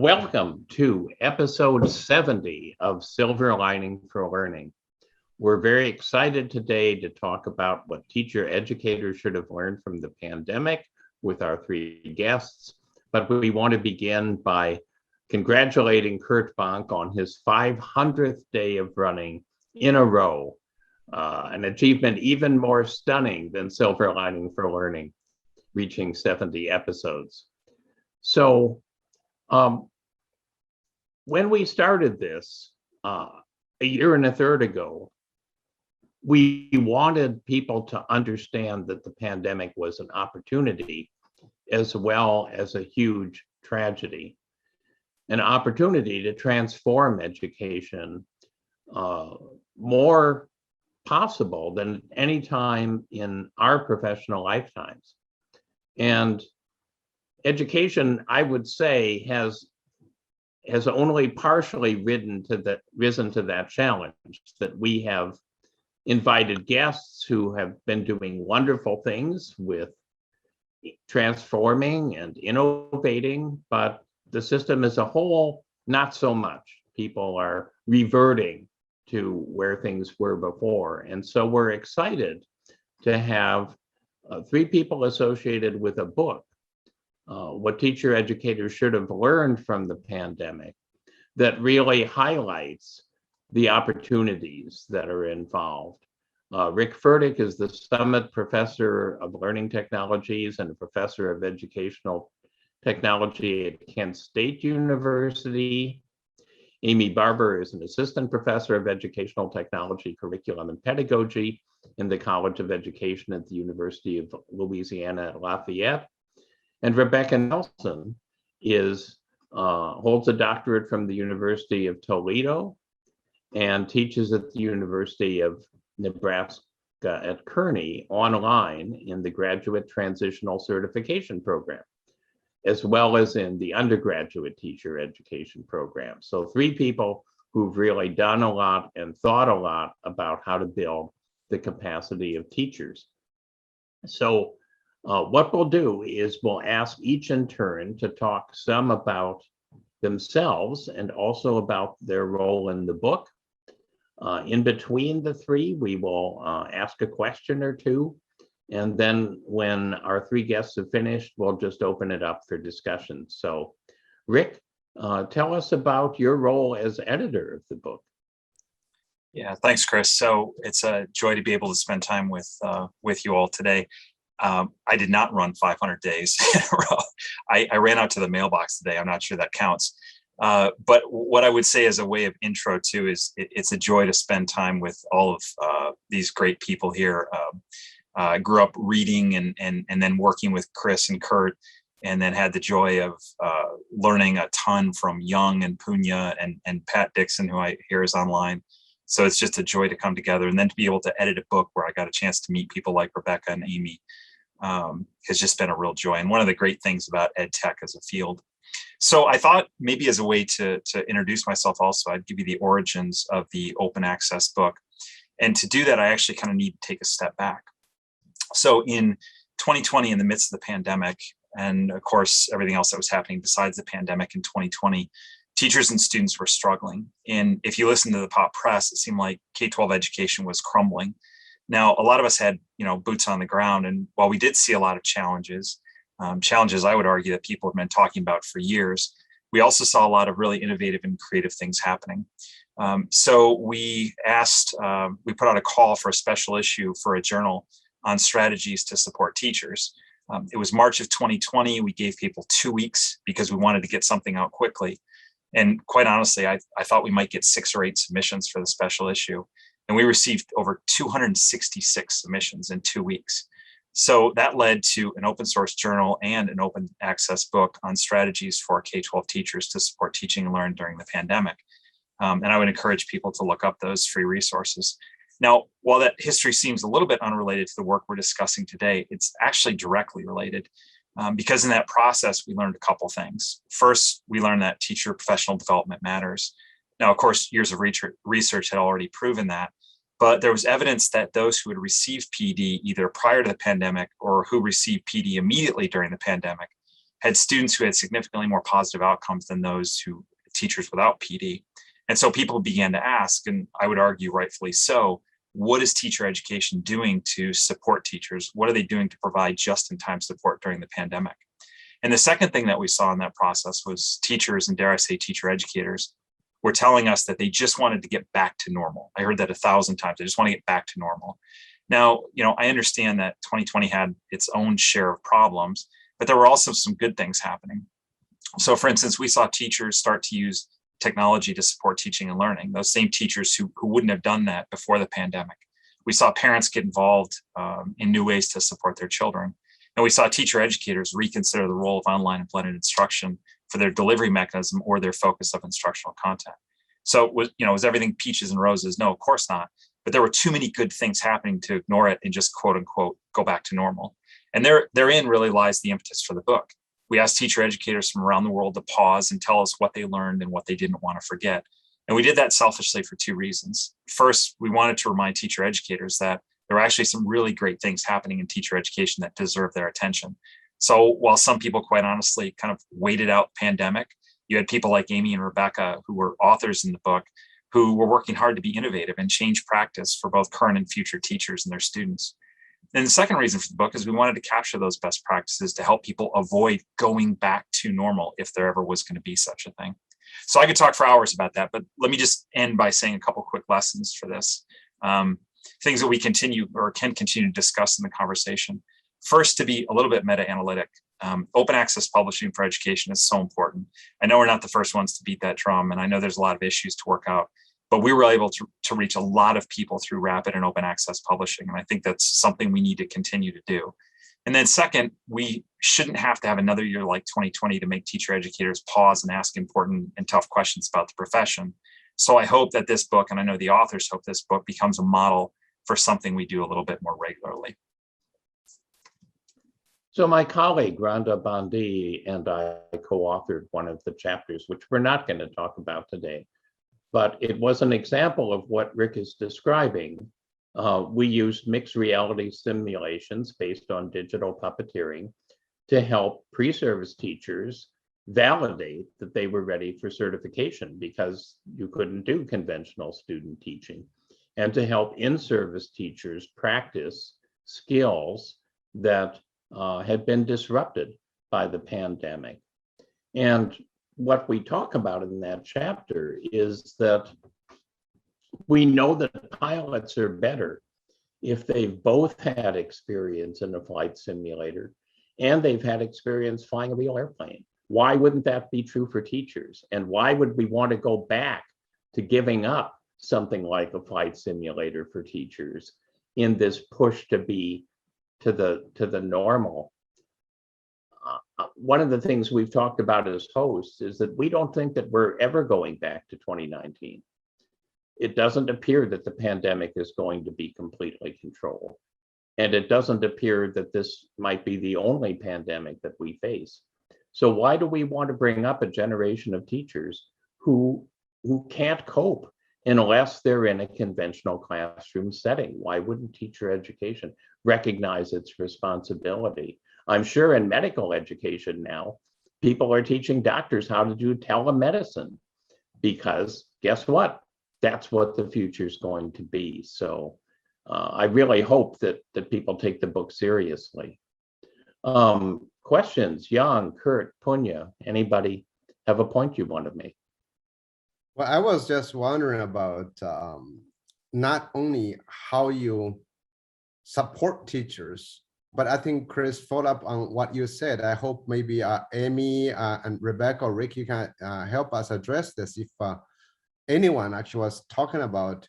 Welcome to episode 70 of Silver Lining for Learning. We're very excited today to talk about what teacher educators should have learned from the pandemic with our three guests. But we want to begin by congratulating Kurt Bonk on his 500th day of running in a row, an achievement even more stunning than Silver Lining for Learning, reaching 70 episodes. So, when we started this a year and a third ago, we wanted people to understand that the pandemic was an opportunity as well as a huge tragedy, an opportunity to transform education more possible than any time in our professional lifetimes. And education, I would say, has only partially risen to that challenge, that we have invited guests who have been doing wonderful things with transforming and innovating, but the system as a whole, not so much. People are reverting to where things were before. And so we're excited to have three people associated with a book, what teacher educators should have learned from the pandemic, that really highlights the opportunities that are involved. Rick Ferdig is the Summit Professor of Learning Technologies and a Professor of Educational Technology at Kent State University. Aimee Barber is an Assistant Professor of Educational Technology, Curriculum, and Pedagogy in the College of Education at the University of Louisiana at Lafayette. And Rebecca Nelson holds a doctorate from the University of Toledo and teaches at the University of Nebraska at Kearney online in the Graduate Transitional Certification Program, as well as in the undergraduate teacher education program. So three people who've really done a lot and thought a lot about how to build the capacity of teachers. So what we'll do is we'll ask each in turn to talk some about themselves and also about their role in the book. In between the three, we will ask a question or two. And then when our three guests have finished, we'll just open it up for discussion. So Rick, tell us about your role as editor of the book. Yeah, thanks, Chris. So it's a joy to be able to spend time with you all today. I did not run 500 days in a row. I ran out to the mailbox today. I'm not sure that counts. But what I would say as a way of intro too is it's a joy to spend time with all of these great people here. I grew up reading and then working with Chris and Kurt, and then had the joy of learning a ton from Young and Punya and Pat Dixon, who I hear is online. So it's just a joy to come together, and then to be able to edit a book where I got a chance to meet people like Rebecca and Aimee has just been a real joy, and one of the great things about ed tech as a field. So I thought maybe as a way to introduce myself also, I'd give you the origins of the open access book. And to do that, I actually kind of need to take a step back. So in 2020, in the midst of the pandemic, and of course, everything else that was happening besides the pandemic in 2020, teachers and students were struggling. And if you listen to the pop press, it seemed like K-12 education was crumbling. Now, a lot of us had, boots on the ground. And while we did see a lot of challenges I would argue that people have been talking about for years, we also saw a lot of really innovative and creative things happening. So we put out a call for a special issue for a journal on strategies to support teachers. It was March of 2020. We gave people 2 weeks because we wanted to get something out quickly. And quite honestly, I thought we might get 6 or 8 submissions for the special issue. And we received over 266 submissions in 2 weeks. So that led to an open source journal and an open access book on strategies for K-12 teachers to support teaching and learn during the pandemic. And I would encourage people to look up those free resources. Now, while that history seems a little bit unrelated to the work we're discussing today, it's actually directly related because in that process, we learned a couple things. First, we learned that teacher professional development matters. Now, of course, years of research had already proven that, but there was evidence that those who had received PD either prior to the pandemic or who received PD immediately during the pandemic had students who had significantly more positive outcomes than those who teachers without PD. And so people began to ask, and I would argue rightfully so, what is teacher education doing to support teachers? What are they doing to provide just-in-time support during the pandemic? And the second thing that we saw in that process was teachers, and dare I say teacher educators, were telling us that they just wanted to get back to normal. I heard that 1,000 times. They just want to get back to normal. Now, I understand that 2020 had its own share of problems, but there were also some good things happening. So for instance, we saw teachers start to use technology to support teaching and learning, those same teachers who wouldn't have done that before the pandemic. We saw parents get involved in new ways to support their children. And we saw teacher educators reconsider the role of online and blended instruction for their delivery mechanism or their focus of instructional content. So was everything peaches and roses? No, of course not. But there were too many good things happening to ignore it and just quote unquote, go back to normal. And therein really lies the impetus for the book. We asked teacher educators from around the world to pause and tell us what they learned and what they didn't want to forget. And we did that selfishly for two reasons. First, we wanted to remind teacher educators that there are actually some really great things happening in teacher education that deserve their attention. So while some people quite honestly kind of waited out the pandemic, you had people like Aimee and Rebecca, who were authors in the book, who were working hard to be innovative and change practice for both current and future teachers and their students. And the second reason for the book is we wanted to capture those best practices to help people avoid going back to normal if there ever was going to be such a thing. So I could talk for hours about that, but let me just end by saying a couple quick lessons for this. Things that we can continue to discuss in the conversation. First, to be a little bit meta-analytic. Open access publishing for education is so important. I know we're not the first ones to beat that drum, and I know there's a lot of issues to work out, but we were able to reach a lot of people through rapid and open access publishing. And I think that's something we need to continue to do. And then second, we shouldn't have to have another year like 2020 to make teacher educators pause and ask important and tough questions about the profession. So I hope that this book, and I know the authors hope this book, becomes a model for something we do a little bit more regularly. So my colleague, Rhonda Bondi, and I co-authored one of the chapters, which we're not going to talk about today, but it was an example of what Rick is describing. We used mixed reality simulations based on digital puppeteering to help pre-service teachers validate that they were ready for certification because you couldn't do conventional student teaching, and to help in-service teachers practice skills that had been disrupted by the pandemic. And what we talk about in that chapter is that we know that pilots are better if they've both had experience in a flight simulator and they've had experience flying a real airplane. Why wouldn't that be true for teachers? And why would we want to go back to giving up something like a flight simulator for teachers in this push to be to the normal? One of the things we've talked about as hosts is that we don't think that we're ever going back to 2019. It doesn't appear that the pandemic is going to be completely controlled. And it doesn't appear that this might be the only pandemic that we face. So why do we want to bring up a generation of teachers who can't cope unless they're in a conventional classroom setting? Why wouldn't teacher education recognize its responsibility? I'm sure in medical education now, people are teaching doctors how to do telemedicine because guess what? That's what the future is going to be. So I really hope that people take the book seriously. Questions? Jan, Kurt, Punya, anybody have a point you want to make? Well, I was just wondering about not only how you support teachers, but I think Chris, follow up on what you said. I hope maybe Aimee and Rebecca or Ricky can help us address this. If anyone actually was talking about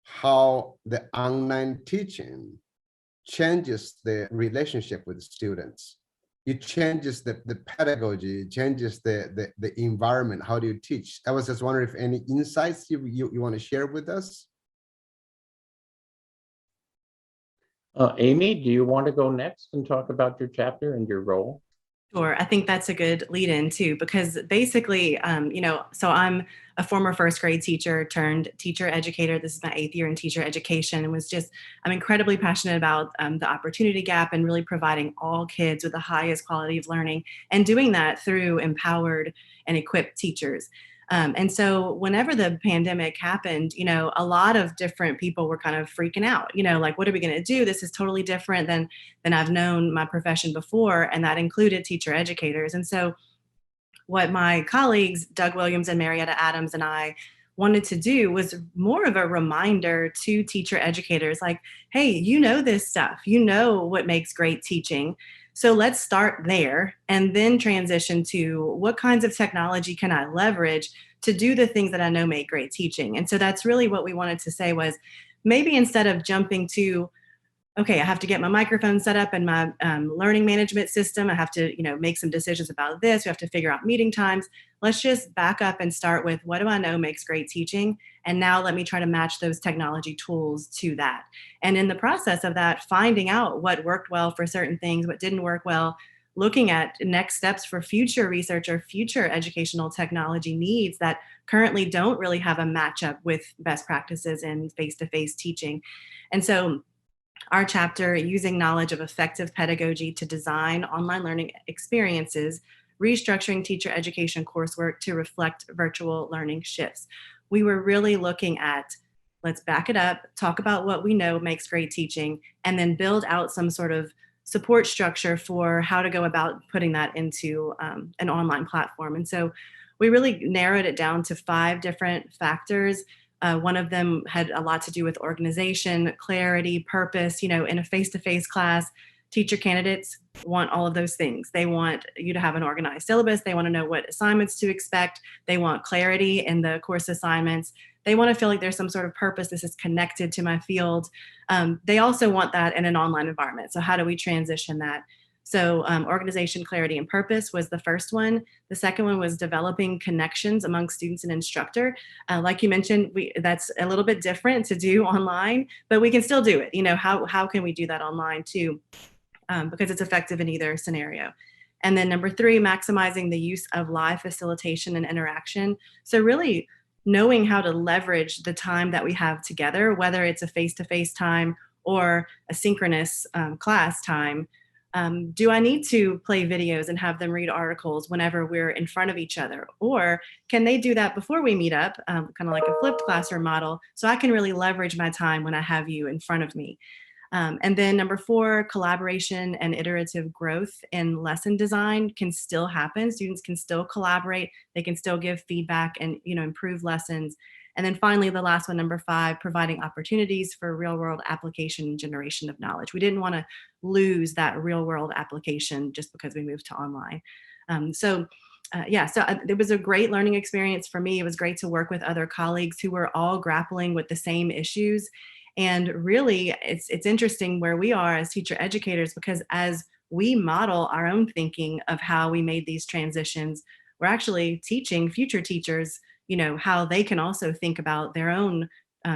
how the online teaching changes the relationship with students. It changes the pedagogy, it changes the environment. How do you teach? I was just wondering if any insights you want to share with us. Aimee, do you want to go next and talk about your chapter and your role? Sure. I think that's a good lead in too, because basically, so I'm a former first grade teacher turned teacher educator. This is my 8th year in teacher education, and I'm incredibly passionate about the opportunity gap and really providing all kids with the highest quality of learning and doing that through empowered and equipped teachers. And so whenever the pandemic happened, a lot of different people were kind of freaking out, like, what are we going to do? This is totally different than I've known my profession before. And that included teacher educators. And so what my colleagues, Doug Williams and Marietta Adams, and I wanted to do was more of a reminder to teacher educators like, hey, this stuff, what makes great teaching. So let's start there and then transition to what kinds of technology can I leverage to do the things that I know make great teaching. And so that's really what we wanted to say was maybe instead of jumping to, okay, I have to get my microphone set up and my learning management system. I have to, make some decisions about this. We have to figure out meeting times. Let's just back up and start with what do I know makes great teaching? And now let me try to match those technology tools to that. And in the process of that, finding out what worked well for certain things, what didn't work well, looking at next steps for future research or future educational technology needs that currently don't really have a matchup with best practices in face-to-face teaching. And so our chapter, Using Knowledge of Effective Pedagogy to Design Online Learning Experiences, Restructuring Teacher Education Coursework to Reflect Virtual Learning Shifts. We were really looking at, let's back it up, talk about what we know makes great teaching, and then build out some sort of support structure for how to go about putting that into an online platform. And so we really narrowed it down to 5 different factors. One of them had a lot to do with organization, clarity, purpose. In a face-to-face class, teacher candidates want all of those things. They want you to have an organized syllabus. They want to know what assignments to expect. They want clarity in the course assignments. They want to feel like there's some sort of purpose. This is connected to my field. They also want that in an online environment. So how do we transition that? So organization, clarity, and purpose was the first one. The second one was developing connections among students and instructor. Like you mentioned, that's a little bit different to do online, but we can still do it. How can we do that online too? Because it's effective in either scenario. And then number 3, maximizing the use of live facilitation and interaction. So really knowing how to leverage the time that we have together, whether it's a face-to-face time or a synchronous class time. Do I need to play videos and have them read articles whenever we're in front of each other? Or can they do that before we meet up, kind of like a flipped classroom model, so I can really leverage my time when I have you in front of me? And then number 4, collaboration and iterative growth in lesson design can still happen. Students can still collaborate. They can still give feedback and improve lessons. And then finally, the last one, number 5, providing opportunities for real world application and generation of knowledge. We didn't want to lose that real world application just because we moved to online. So it was a great learning experience for me. It was great to work with other colleagues who were all grappling with the same issues. And really, it's interesting where we are as teacher educators, because as we model our own thinking of how we made these transitions, we're actually teaching future teachers how they can also think about their own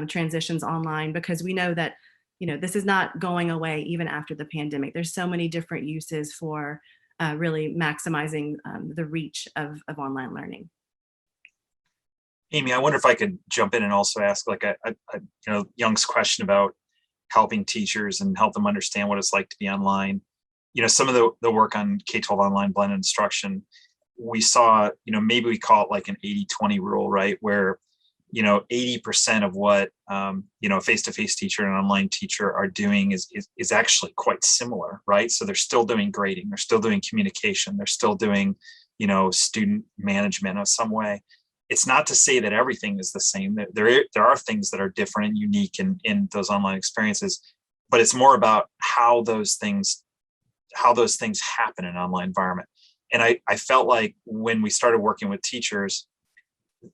transitions online, because we know that this is not going away even after the pandemic. There's so many different uses for really maximizing the reach of online learning. Aimee, I wonder if I could jump in and also ask like a Young's question about helping teachers and help them understand what it's like to be online. Some of the work on K-12 online blended instruction, we saw, maybe we call it like an 80-20 rule, right? Where, 80% of what, a face-to-face teacher and an online teacher are doing is actually quite similar, right? So they're still doing grading, they're still doing communication, they're still doing, student management of some way. It's not to say that everything is the same. There are things that are different and unique in those online experiences, but it's more about how those things happen in an online environment. And I felt like when we started working with teachers,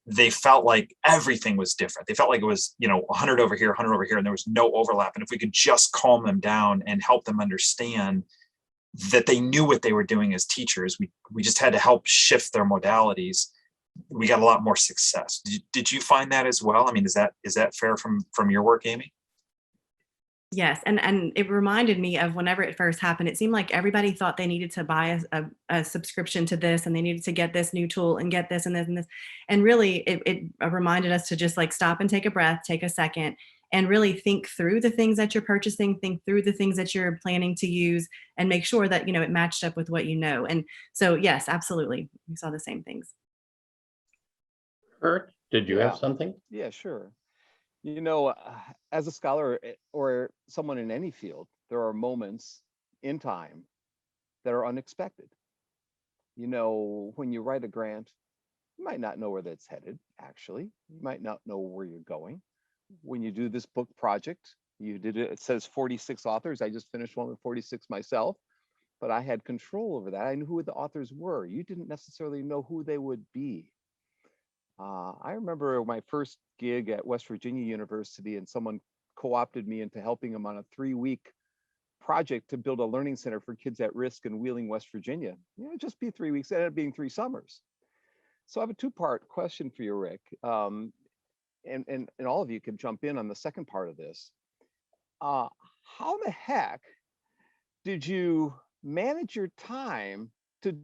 they felt like everything was different. They felt like it was, 100 over here, 100 over here, and there was no overlap. And if we could just calm them down and help them understand that they knew what they were doing as teachers, we just had to help shift their modalities, we got a lot more success. Did you find that as well? I mean, is that fair from your work, Aimee? Yes, and it reminded me of whenever it first happened. It seemed like everybody thought they needed to buy a subscription to this, and they needed to get this new tool and get this and this and this. And really, it reminded us to just like stop and take a breath, take a second, and really think through the things that you're purchasing, think through the things that you're planning to use, and make sure that it matched up with what you know. And so, yes, absolutely, we saw the same things. Kurt, did you have Yeah. something? Yeah, sure. As a scholar or someone in any field, there are moments in time that are unexpected. When you write a grant, you might not know where that's headed, actually. You might not know where you're going. When you do this book project, it says 46 authors. I just finished one with 46 myself, but I had control over that. I knew who the authors were. You didn't necessarily know who they would be. I remember my first gig at West Virginia University, and someone co-opted me into helping them on a 3-week project to build a learning center for kids at risk in Wheeling, West Virginia. Just be 3 weeks. It ended up being 3 summers. So I have a 2-part question for you, Rick. And all of you can jump in on the second part of this. How the heck did you manage your time to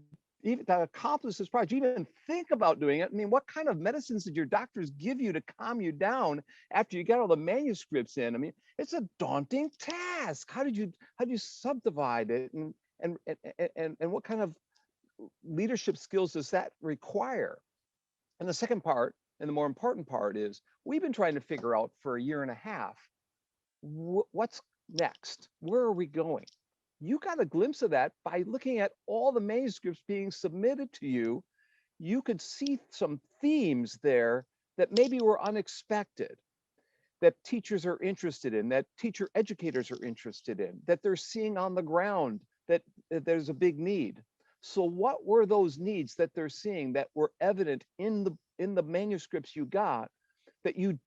accomplish this project, even think about doing it? I mean, what kind of medicines did your doctors give you to calm you down after you got all the manuscripts in? I mean, it's a daunting task. How did you subdivide it, and what kind of leadership skills does that require? And the second part, and the more important part, is we've been trying to figure out for 1.5 years, what's next? Where are we going? You got a glimpse of that by looking at all the manuscripts being submitted to you. You could see some themes there that maybe were unexpected, that teachers are interested in, that teacher educators are interested in, that they're seeing on the ground that there's a big need. So what were those needs that they're seeing that were evident in the manuscripts you got that you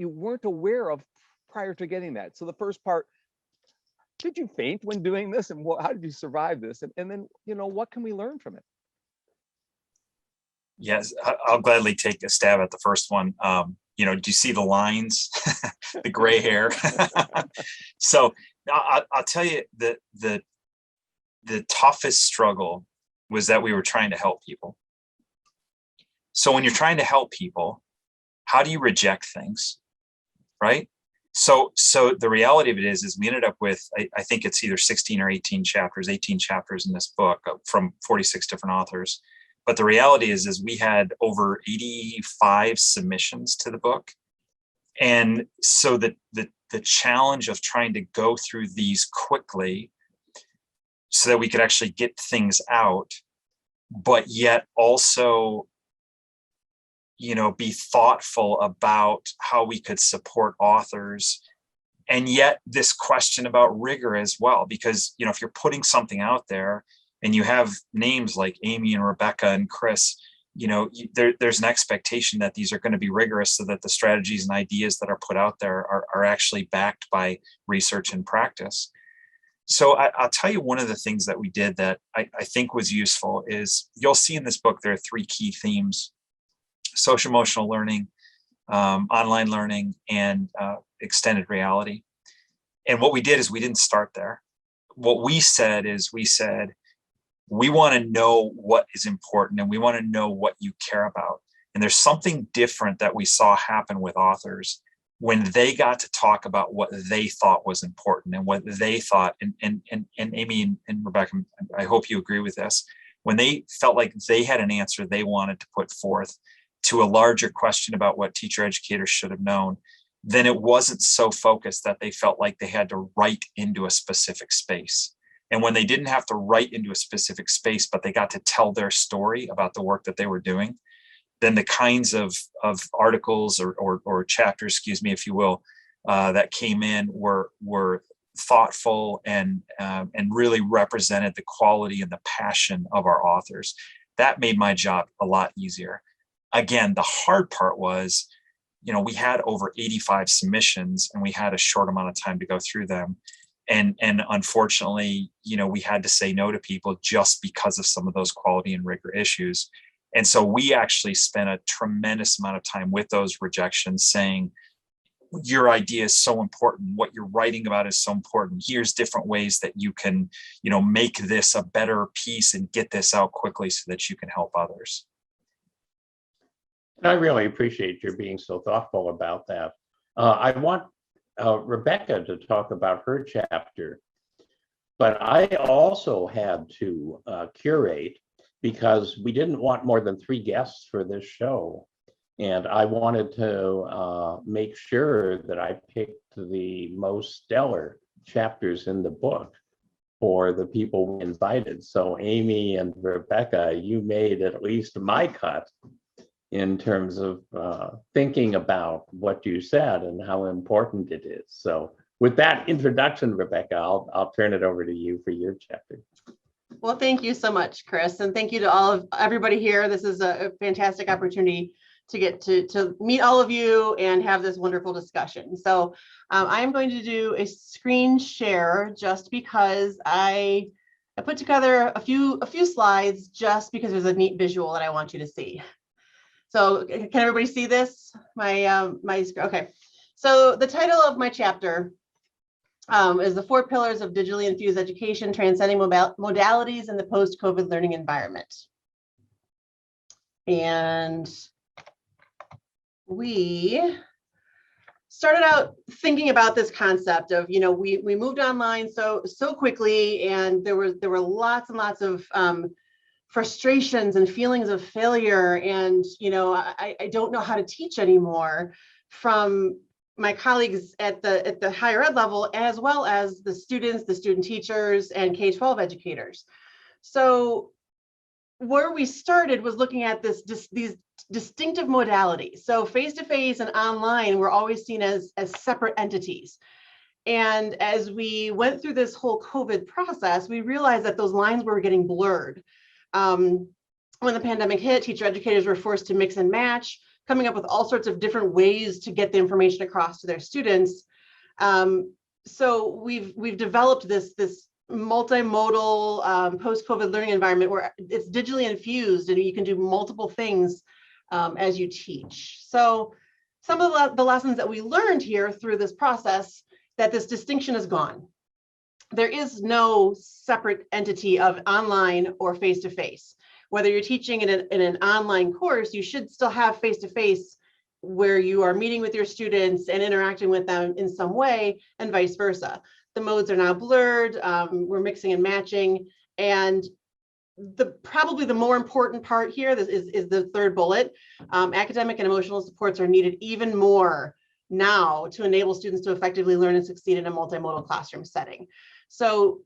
weren't aware of prior to getting that? So the first part, did you faint when doing this, and how did you survive this? And then, what can we learn from it? Yes, I'll gladly take a stab at the first one. Do you see the lines, the gray hair? So I'll tell you that the toughest struggle was that we were trying to help people. So when you're trying to help people, how do you reject things, right? So the reality of it is we ended up with, I think it's either 16 or 18 chapters in this book from 46 different authors. But the reality is we had over 85 submissions to the book. And so the challenge of trying to go through these quickly so that we could actually get things out, but yet also, be thoughtful about how we could support authors. And yet this question about rigor as well, because, if you're putting something out there and you have names like Aimee and Rebecca and Chris, there's an expectation that these are going to be rigorous so that the strategies and ideas that are put out there are actually backed by research and practice. So I'll tell you one of the things that we did that I think was useful is, you'll see in this book, there are 3 key themes: social emotional learning, online learning, and extended reality. And what we did is we didn't start there. What we said is we want to know what is important, and we want to know what you care about. And there's something different that we saw happen with authors when they got to talk about what they thought was important and what they thought, and Aimee and Rebecca, I hope you agree with this, when they felt like they had an answer they wanted to put forth to a larger question about what teacher educators should have known, then it wasn't so focused that they felt like they had to write into a specific space. And when they didn't have to write into a specific space, but they got to tell their story about the work that they were doing, then the kinds of articles or chapters, if you will, that came in were thoughtful and really represented the quality and the passion of our authors. That made my job a lot easier. Again, the hard part was, we had over 85 submissions and we had a short amount of time to go through them. And unfortunately, we had to say no to people just because of some of those quality and rigor issues. And so we actually spent a tremendous amount of time with those rejections saying, your idea is so important. What you're writing about is so important. Here's different ways that you can, make this a better piece and get this out quickly so that you can help others. And I really appreciate your being so thoughtful about that. I want Rebecca to talk about her chapter, but I also had to curate because we didn't want more than 3 guests for this show. And I wanted to make sure that I picked the most stellar chapters in the book for the people we invited. So Aimee and Rebecca, you made at least my cut in terms of thinking about what you said and how important it is. So with that introduction, Rebecca, I'll turn it over to you for your chapter. Well, thank you so much, Chris. And thank you to everybody here. This is a fantastic opportunity to get to meet all of you and have this wonderful discussion. So I'm going to do a screen share just because I put together a few slides just because there's a neat visual that I want you to see. So can everybody see this? Okay. So the title of my chapter is the 4 pillars of digitally infused education, transcending modalities in the post-COVID learning environment. And we started out thinking about this concept of, we moved online so quickly, and there were lots and lots of frustrations and feelings of failure, and I don't know how to teach anymore from my colleagues at the higher ed level, as well as the students, the student teachers, and K-12 educators. So where we started was looking at these distinctive modalities. So face-to-face and online were always seen as separate entities. And as we went through this whole COVID process, we realized that those lines were getting blurred. When the pandemic hit, teacher educators were forced to mix and match, coming up with all sorts of different ways to get the information across to their students. So we've developed this multimodal post-COVID learning environment where it's digitally infused and you can do multiple things as you teach. So some of the lessons that we learned here through this process, that this distinction is gone. There is no separate entity of online or face-to-face. Whether you're teaching in an online course, you should still have face-to-face where you are meeting with your students and interacting with them in some way, and vice versa. The modes are now blurred, we're mixing and matching, and probably the more important part here is the 3rd bullet. Academic and emotional supports are needed even more now to enable students to effectively learn and succeed in a multimodal classroom setting. So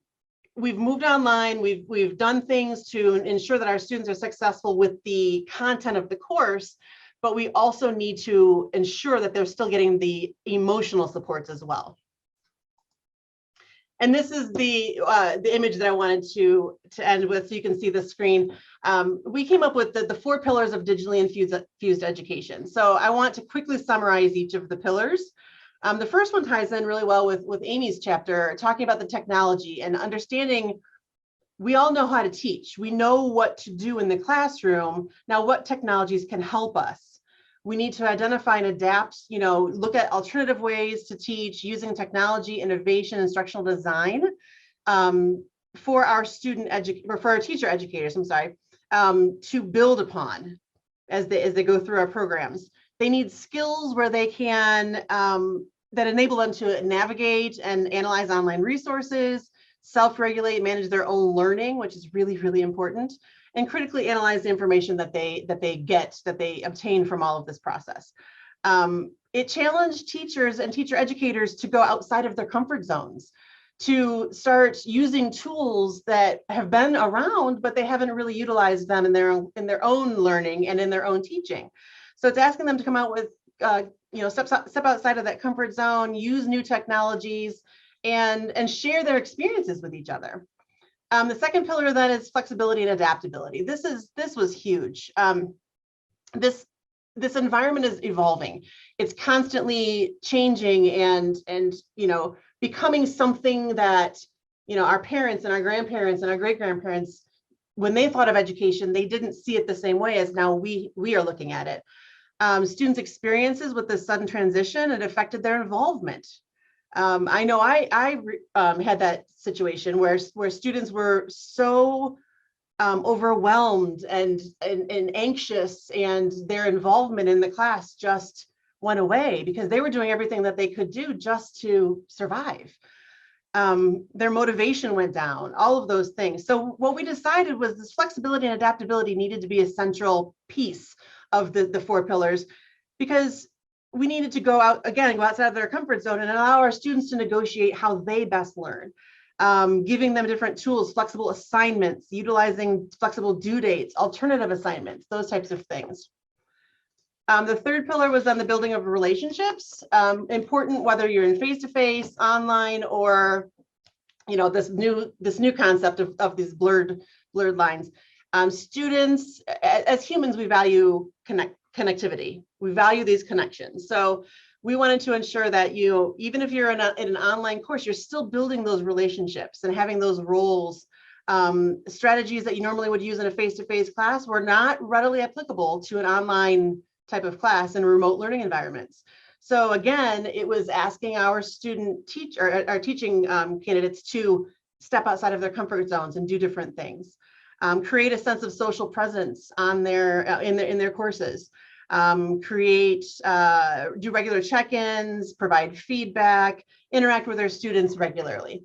we've moved online, we've done things to ensure that our students are successful with the content of the course, but we also need to ensure that they're still getting the emotional supports as well. And this is the image that I wanted to end with, so you can see the screen. We came up with the 4 pillars of digitally infused education. So I want to quickly summarize each of the pillars. The first one ties in really well with Aimee's chapter, talking about the technology and understanding we all know how to teach. We know what to do in the classroom. Now, what technologies can help us? We need to identify and adapt, look at alternative ways to teach using technology, innovation, instructional design for our for our teacher educators, to build upon as they go through our programs. They need skills where they can, that enable them to navigate and analyze online resources, self-regulate, manage their own learning, which is really, really important, and critically analyze the information that they obtain from all of this process. It challenged teachers and teacher educators to go outside of their comfort zones, to start using tools that have been around, but they haven't really utilized them in their own learning and in their own teaching. So it's asking them to come out with, step outside of that comfort zone, use new technologies, and share their experiences with each other. The second pillar then is flexibility and adaptability. This was huge. This environment is evolving. It's constantly changing and becoming something that our parents and our grandparents and our great grandparents, when they thought of education, they didn't see it the same way as now we are looking at it. Students' experiences with this sudden transition, it affected their involvement. I know I had that situation where students were so overwhelmed and anxious, and their involvement in the class just went away because they were doing everything that they could do just to survive. Their motivation went down, all of those things. So what we decided was this flexibility and adaptability needed to be a central piece of the 4 pillars, because we needed to go outside of their comfort zone and allow our students to negotiate how they best learn. Giving them different tools, flexible assignments, utilizing flexible due dates, alternative assignments, those types of things. The 3rd pillar was on the building of relationships. Important whether you're in face-to-face, online, or this new concept of these blurred lines. Students, as humans, we value connectivity. We value these connections. So we wanted to ensure that even if you're in an online course, you're still building those relationships and having those roles. Strategies that you normally would use in a face-to-face class were not readily applicable to an online type of class in remote learning environments. So again, it was asking our teaching candidates to step outside of their comfort zones and do different things. Create a sense of social presence on in their courses. Do regular check-ins, provide feedback, interact with their students regularly.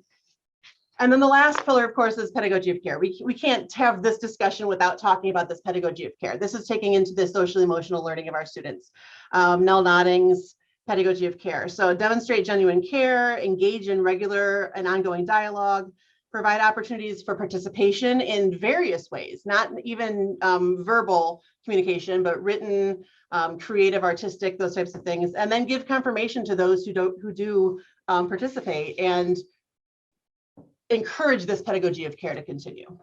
And then the last pillar, of course, is pedagogy of care. We can't have this discussion without talking about this pedagogy of care. This is taking into the social emotional learning of our students. Nell Nodding's pedagogy of care. So demonstrate genuine care, engage in regular and ongoing dialogue, provide opportunities for participation in various ways, not even verbal communication, but written, creative, artistic, those types of things, and then give confirmation to those who do participate, and encourage this pedagogy of care to continue.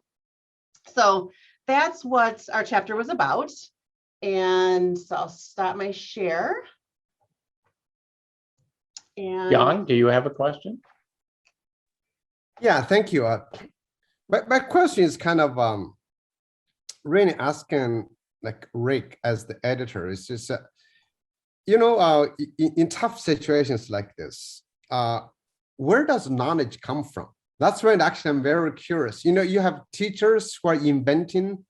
So that's what our chapter was about. And so I'll stop my share. And Jan, do you have a question? Yeah, thank you. My question is kind of really asking like Rick as the editor. It's just, in tough situations like this, where does knowledge come from? That's right. Actually, I'm very curious. You have teachers who are inventing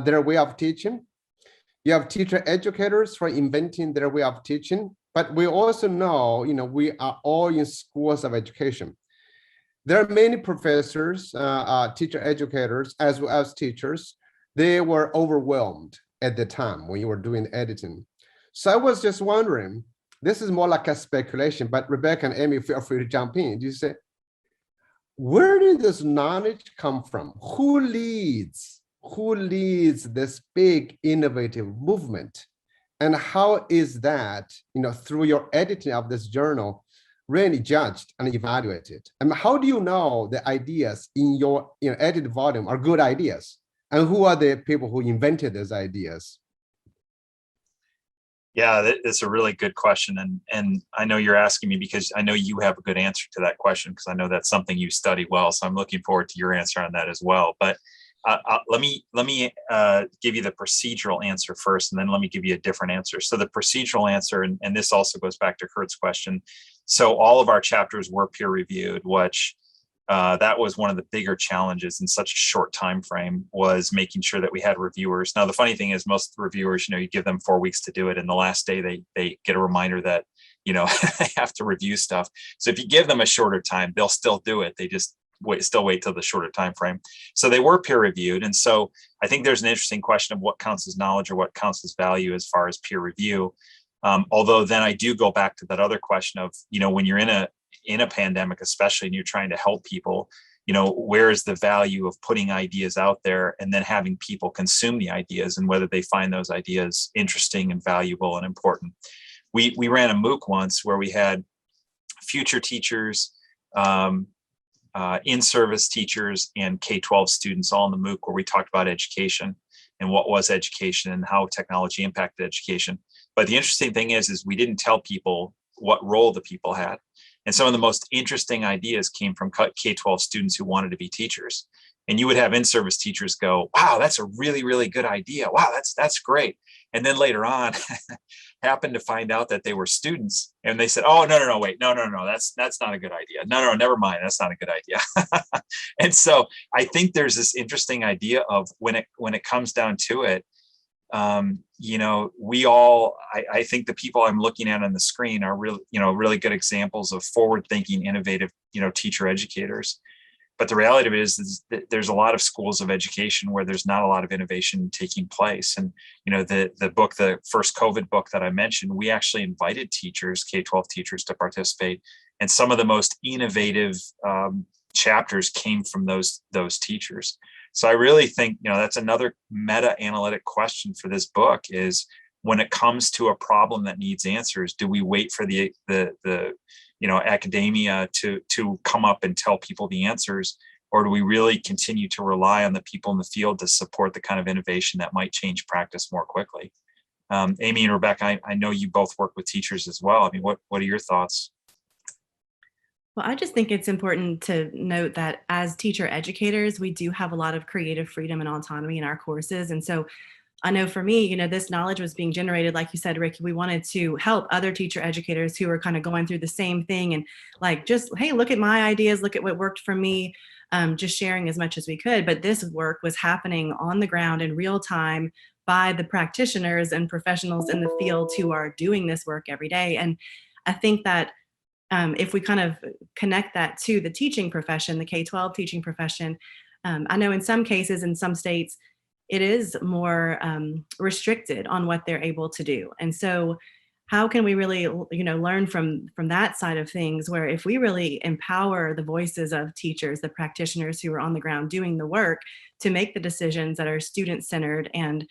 their way of teaching. You have teacher educators who are inventing their way of teaching. But we also know, we are all in schools of education. There are many professors, teacher educators, as well as teachers. They were overwhelmed at the time when you were doing editing. So I was just wondering, this is more like a speculation, but Rebecca and Aimee, feel free to jump in. You say, where did this knowledge come from? Who leads this big innovative movement? And how is that, through your editing of this journal, really judged and evaluated? And how do you know the ideas in your edited volume are good ideas? And who are the people who invented those ideas? Yeah, that's a really good question. And I know you're asking me because I know you have a good answer to that question, because I know that's something you study well. So I'm looking forward to your answer on that as well. But let me give you the procedural answer first, and then let me give you a different answer. So the procedural answer, and this also goes back to Kurt's question. So all of our chapters were peer reviewed, which that was one of the bigger challenges in such a short time frame, was making sure that we had reviewers. Now, the funny thing is, most of the reviewers, you give them 4 weeks to do it, and the last day they get a reminder that they have to review stuff. So if you give them a shorter time, they'll still do it. They just still wait till the shorter time frame. So they were peer reviewed, and so I think there's an interesting question of what counts as knowledge or what counts as value as far as peer review. Although then I do go back to that other question of when you're in a pandemic, especially, and you're trying to help people, where is the value of putting ideas out there and then having people consume the ideas, and whether they find those ideas interesting and valuable and important. We ran a MOOC once where we had future teachers, in-service teachers, and K-12 students all in the MOOC, where we talked about education and what was education and how technology impacted education. But the interesting thing is we didn't tell people what role the people had. And some of the most interesting ideas came from K-12 students who wanted to be teachers. And you would have in-service teachers go, wow, that's a really, really good idea. Wow, that's great. And then later on, happened to find out that they were students, and they said, oh, no, wait, no, that's not a good idea. No, never mind. That's not a good idea. And so I think there's this interesting idea of when it comes down to it, we all, I think the people I'm looking at on the screen are really good examples of forward-thinking, innovative, teacher educators. But the reality of it is that there's a lot of schools of education where there's not a lot of innovation taking place. And, the first COVID book that I mentioned, we actually invited teachers, K-12 teachers, to participate. And some of the most innovative chapters came from those teachers. So I really think, that's another meta-analytic question for this book is, when it comes to a problem that needs answers, do we wait for the academia to come up and tell people the answers, or do we really continue to rely on the people in the field to support the kind of innovation that might change practice more quickly? Aimee and Rebecca, I know you both work with teachers as well. I mean, what are your thoughts? Well, I just think it's important to note that as teacher educators, we do have a lot of creative freedom and autonomy in our courses. And so I know for me, this knowledge was being generated, like you said, Ricky. We wanted to help other teacher educators who are kind of going through the same thing, and hey, look at my ideas, look at what worked for me, just sharing as much as we could. But this work was happening on the ground in real time by the practitioners and professionals in the field who are doing this work every day. And I think that if we kind of connect that to the teaching profession, the K-12 teaching profession, I know in some cases, in some states, it is more restricted on what they're able to do. And so how can we really, learn from that side of things, where if we really empower the voices of teachers, the practitioners who are on the ground doing the work to make the decisions that are student-centered and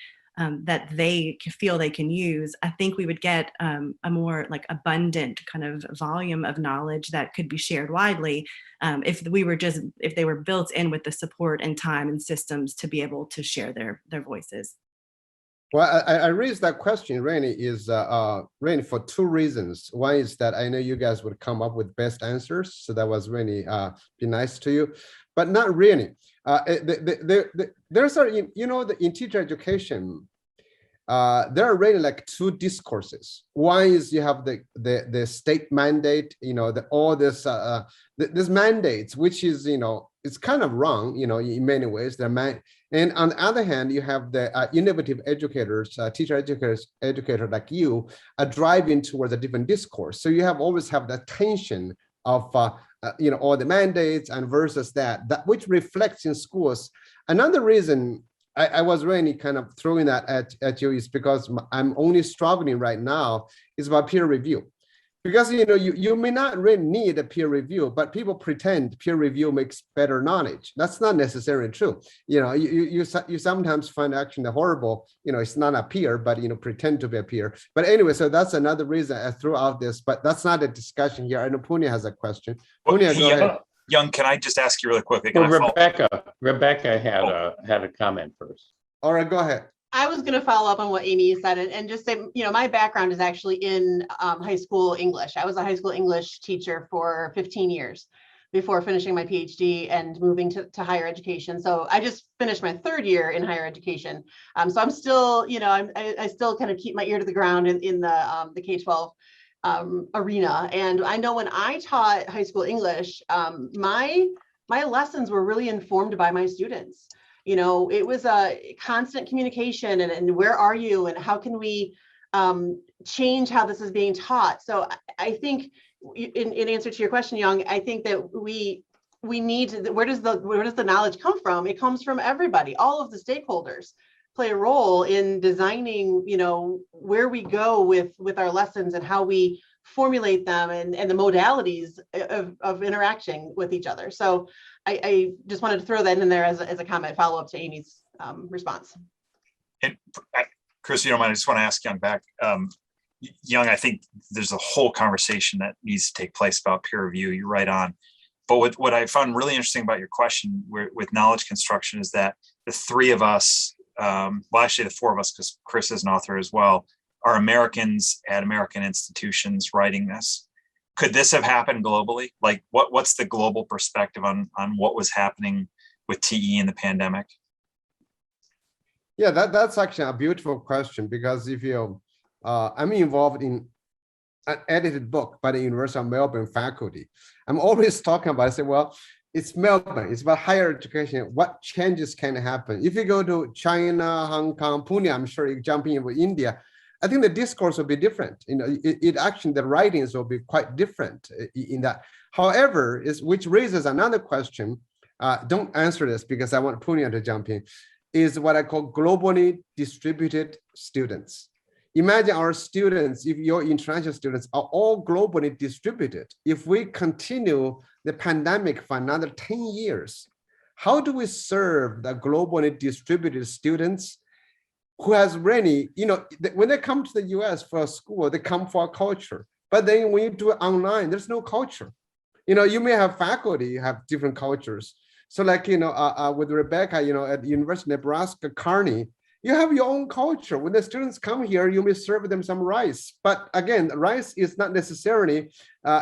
that they feel they can use, I think we would get a more abundant kind of volume of knowledge that could be shared widely if they were built in with the support and time and systems to be able to share their voices. Well, I raised that question, Rainey, Rainey, for two reasons. One is that I know you guys would come up with best answers, so that was really be nice to you, but not really. There's in teacher education, there are really two discourses. One is you have the state mandate, all this mandates, which is it's kind of wrong, in many ways. And on the other hand, you have the innovative educators, teacher educators like you, are driving towards a different discourse. So you always have the tension of all the mandates and versus that which reflects in schools. Another reason I was really kind of throwing that at you is because I'm only struggling right now is about peer review. Because you may not really need a peer review, but people pretend peer review makes better knowledge. That's not necessarily true. You sometimes find actually horrible. It's not a peer, but pretend to be a peer. But anyway, so that's another reason I threw out this. But that's not a discussion here. I know Punya has a question. Punya, go ahead. Young, can I just ask you really quickly? Well, Rebecca had a comment first. All right, go ahead. I was going to follow up on what Aimee said and just say, my background is actually in high school English. I was a high school English teacher for 15 years before finishing my PhD and moving to higher education. So I just finished my third year in higher education. So I'm still, I still kind of keep my ear to the ground in the K-12 arena. And I know when I taught high school English, my lessons were really informed by my students. It was a constant communication and where are you and how can we change how this is being taught. So I think in answer to your question, Young, I think that we need to, where does the knowledge come from? It comes from everybody. All of the stakeholders play a role in designing, where we go with our lessons and how we formulate them and the modalities of interacting with each other. So I just wanted to throw that in there as a comment, follow up to Aimee's response. And Chris, you don't mind, I just want to ask Young back. Young, I think there's a whole conversation that needs to take place about peer review. You're right on. But what I found really interesting about your question with knowledge construction is that the three of us, well, actually the four of us, because Chris is an author as well, are Americans at American institutions writing this. Could this have happened globally? Like what's the global perspective on what was happening TE in the pandemic? Yeah, that's actually a beautiful question, because if you, I'm involved in an edited book by the University of Melbourne faculty. I'm always talking about, I say, well, it's Melbourne, it's about higher education. What changes can happen? If you go to China, Hong Kong, Pune, I'm sure you jump in with India, I think the discourse will be different. You know, it actually, the writings will be quite different in that. However, which raises another question. Don't answer this because I want Punya to jump in, is what I call globally distributed students. Imagine our students, if your international students are all globally distributed, if we continue the pandemic for another 10 years, how do we serve the globally distributed students who has really, you know, when they come to the US for school, they come for culture. But then when you do it online, there's no culture. You know, you may have faculty have different cultures. So like, you know, with Rebecca, you know, at the University of Nebraska, Kearney, you have your own culture. When the students come here, you may serve them some rice. But again, rice is not necessarily,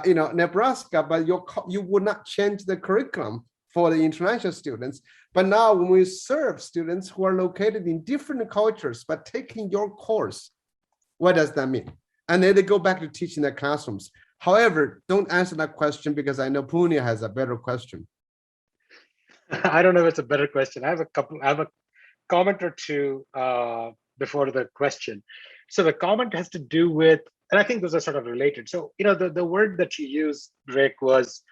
you know, Nebraska, but you would not change the curriculum for the international students. But now when we serve students who are located in different cultures, but taking your course, what does that mean? And then they go back to teaching their classrooms. However, don't answer that question because I know Punya has a better question. I don't know if it's a better question. I have a comment or two before the question. So the comment has to do with, and I think those are sort of related. So, you know, the word that you used, Rick, was,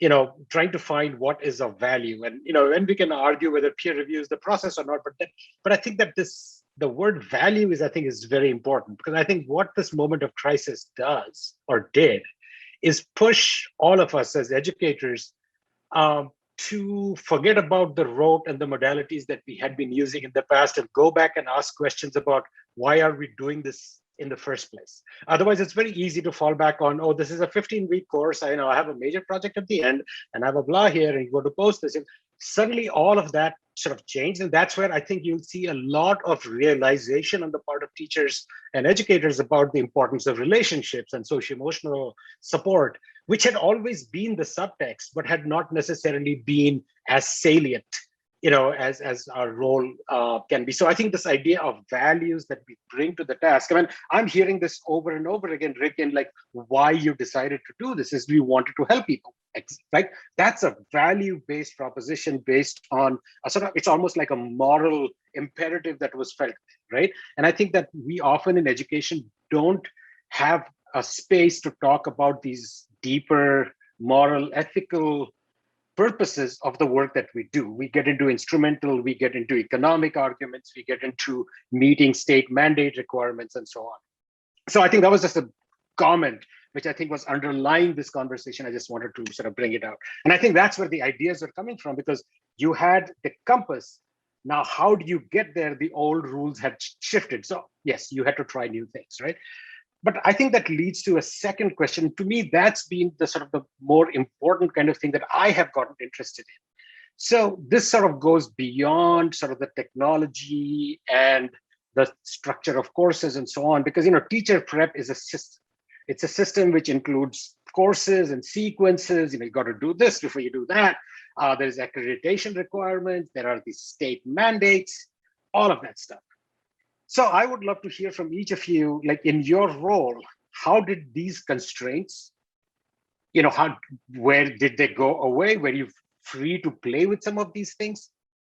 you know, trying to find what is of value. And, you know, and we can argue whether peer review is the process or not, but I think that the word value is, I think, is very important, because I think what this moment of crisis does or did is push all of us as educators to forget about the rote and the modalities that we had been using in the past and go back and ask questions about why are we doing this in the first place. Otherwise, it's very easy to fall back on, oh, this is a 15-week course. I know I have a major project at the end and I have a blah here and you go to post this. And suddenly all of that sort of changed. And that's where I think you'll see a lot of realization on the part of teachers and educators about the importance of relationships and socio-emotional support, which had always been the subtext, but had not necessarily been as salient, you know, as our role can be. So I think this idea of values that we bring to the task, I mean, I'm hearing this over and over again, Rick, and like why you decided to do this is we wanted to help people, right? That's a value-based proposition based on a sort of, it's almost like a moral imperative that was felt, right? And I think that we often in education don't have a space to talk about these deeper moral, ethical purposes of the work that we do. We get into instrumental, we get into economic arguments, we get into meeting state mandate requirements and so on. So I think that was just a comment which I think was underlying this conversation. I just wanted to sort of bring it out. And I think that's where the ideas are coming from, because you had the compass. Now, how do you get there? The old rules had shifted. So yes, you had to try new things, right? But I think that leads to a second question. To me, that's been the sort of the more important kind of thing that I have gotten interested in. So this sort of goes beyond sort of the technology and the structure of courses and so on, because, you know, teacher prep is a system. It's a system which includes courses and sequences. You know, you got to do this before you do that. There's accreditation requirements. There are these state mandates, all of that stuff. So I would love to hear from each of you, like in your role, how did these constraints, you know, where did they go away? Were you free to play with some of these things?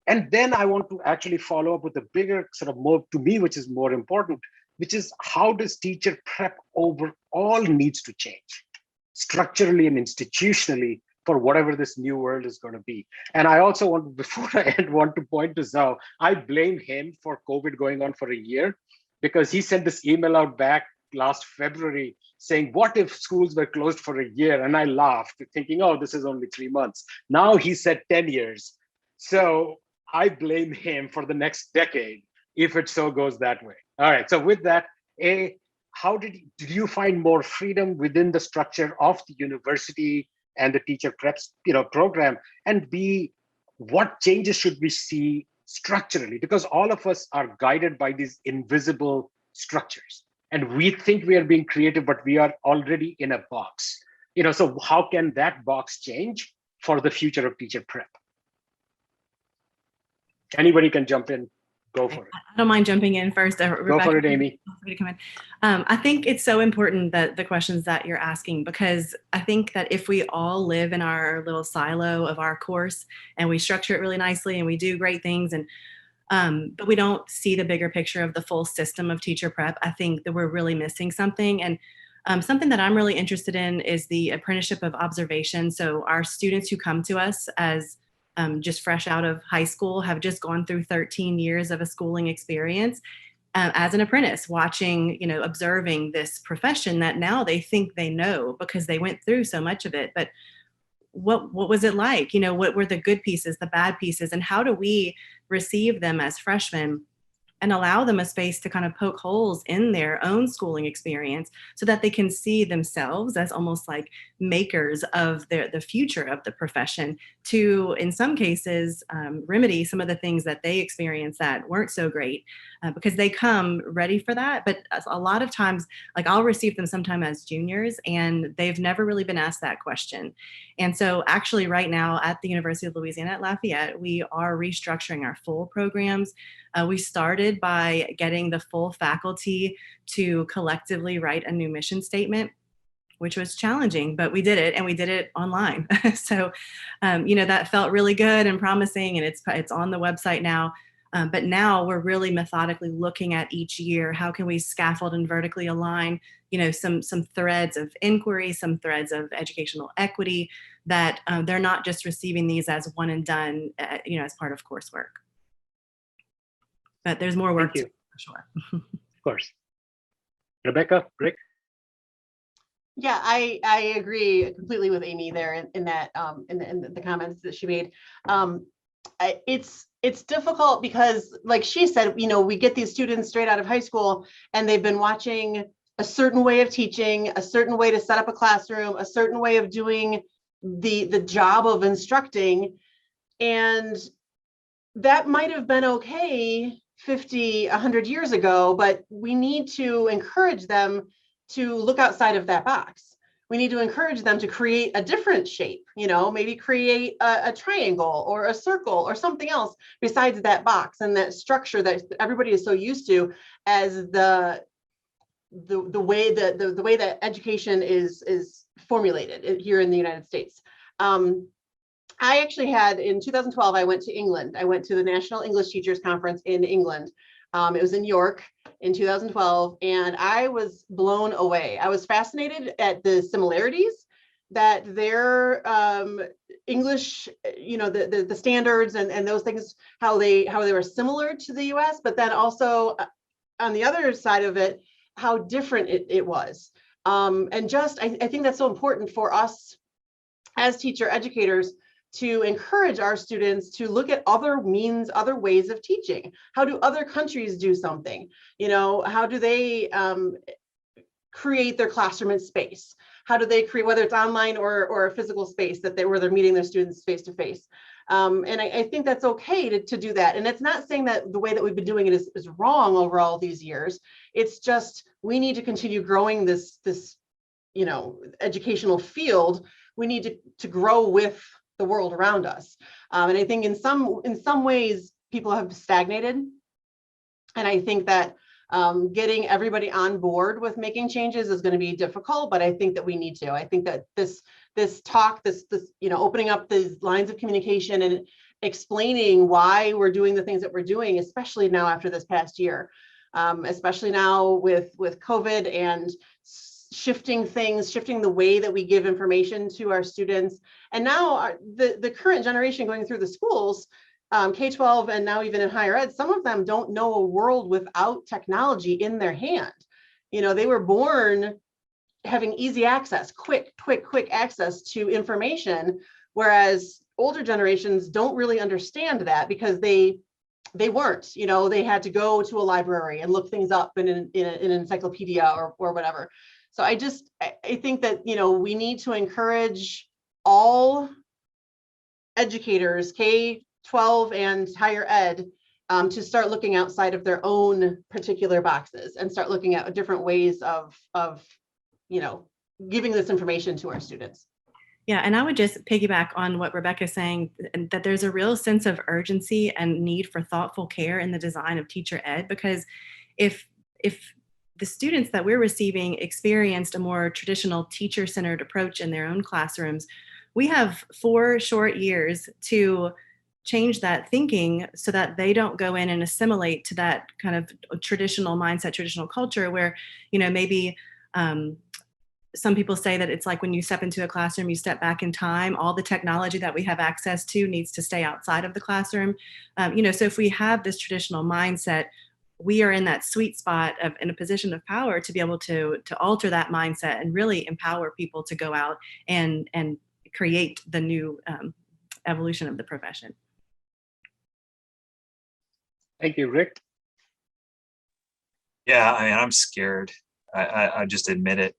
And then I want to actually follow up with a bigger sort of more, to me, which is more important, which is how does teacher prep overall needs to change structurally and institutionally for whatever this new world is going to be. And I also want, before I end, want to point to Zhao. I blame him for COVID going on for a year, because he sent this email out back last February saying, what if schools were closed for a year? And I laughed, thinking, oh, this is only 3 months. Now he said 10 years. So I blame him for the next decade if it so goes that way. All right, so with that, how did you find more freedom within the structure of the university and the teacher preps, you know, program? And B, what changes should we see structurally? Because all of us are guided by these invisible structures, and we think we are being creative, but we are already in a box. You know, so how can that box change for the future of teacher prep? Anybody can jump in. Go for it. I don't mind jumping in first. Go Rebecca, for it, Aimee. feel free to come in. I think it's so important that the questions that you're asking, because I think that if we all live in our little silo of our course and we structure it really nicely and we do great things, and but we don't see the bigger picture of the full system of teacher prep, I think that we're really missing something. And something that I'm really interested in is the apprenticeship of observation. So our students who come to us as just fresh out of high school have just gone through 13 years of a schooling experience as an apprentice, watching, observing this profession that now they think they know because they went through so much of it. But what was it like? What were the good pieces, the bad pieces, and how do we receive them as freshmen and allow them a space to kind of poke holes in their own schooling experience so that they can see themselves as almost like makers of the future of the profession to, in some cases, remedy some of the things that they experienced that weren't so great because they come ready for that. But a lot of times, like I'll receive them sometime as juniors and they've never really been asked that question. And so actually right now at the University of Louisiana at Lafayette, we are restructuring our full programs. We started by getting the full faculty to collectively write a new mission statement, which was challenging, but we did it, and we did it online. So, that felt really good and promising, and it's on the website now. But now we're really methodically looking at each year, how can we scaffold and vertically align, some threads of inquiry, some threads of educational equity, that they're not just receiving these as one and done, as part of coursework. But there's more work to do, for sure. Of course. Rebecca, Rick? Yeah, I agree completely with Aimee there in that in the comments that she made. It's difficult because, like she said, we get these students straight out of high school and they've been watching a certain way of teaching, a certain way to set up a classroom, a certain way of doing the job of instructing, and that might have been okay 50, 100 years ago, but we need to encourage them to look outside of that box. We need to encourage them to create a different shape, maybe create a triangle or a circle or something else besides that box and that structure that everybody is so used to as the way that education is formulated here in the United States. I actually had, in 2012, I went to England. I went to the National English Teachers Conference in England. It was in York in 2012, and I was blown away. I was fascinated at the similarities that their English, the standards and those things, how they were similar to the US, but then also on the other side of it, how different it was. And just, I think that's so important for us as teacher educators to encourage our students to look at other means, other ways of teaching. How do other countries do something? How do they create their classroom in space? How do they create, whether it's online or a physical space where they're meeting their students face to face? And I think that's okay to do that. And it's not saying that the way that we've been doing it is wrong over all these years. It's just, we need to continue growing this educational field. We need to grow with the world around us. And I think in some ways people have stagnated. And I think that getting everybody on board with making changes is going to be difficult, but I think that we need to. I think that this talk, this opening up these lines of communication and explaining why we're doing the things that we're doing, especially now after this past year, especially now with COVID and shifting the way that we give information to our students. And now the current generation going through the schools, K-12 and now even in higher ed, some of them don't know a world without technology in their hand. They were born having easy access, quick access to information, whereas older generations don't really understand that because they weren't, they had to go to a library and look things up in an encyclopedia or whatever. So I think that, we need to encourage all educators, K-12 and higher ed, to start looking outside of their own particular boxes and start looking at different ways of giving this information to our students. Yeah, and I would just piggyback on what Rebecca's saying, that there's a real sense of urgency and need for thoughtful care in the design of teacher ed, because if the students that we're receiving experienced a more traditional teacher-centered approach in their own classrooms, we have 4 short years to change that thinking so that they don't go in and assimilate to that kind of traditional mindset, traditional culture where, maybe some people say that it's like when you step into a classroom, you step back in time. All the technology that we have access to needs to stay outside of the classroom. So if we have this traditional mindset, we are in that sweet spot of in a position of power to be able to alter that mindset and really empower people to go out and create the new evolution of the profession. Thank you, Rick. Yeah, I mean, I'm scared. I just admit it.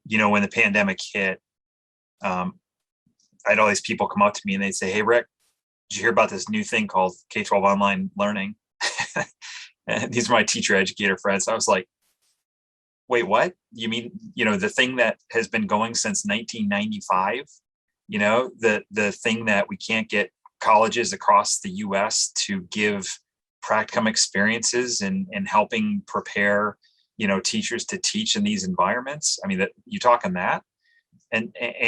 When the pandemic hit, I had all these people come up to me and they'd say, "Hey, Rick, did you hear about this new thing called K-12 online learning?" And these are my teacher educator friends. I was like, "Wait, what? You mean, the thing that has been going since 1995? The thing that we can't get colleges across the US to give practicum experiences and helping prepare, teachers to teach in these environments? I mean, that you talking that?"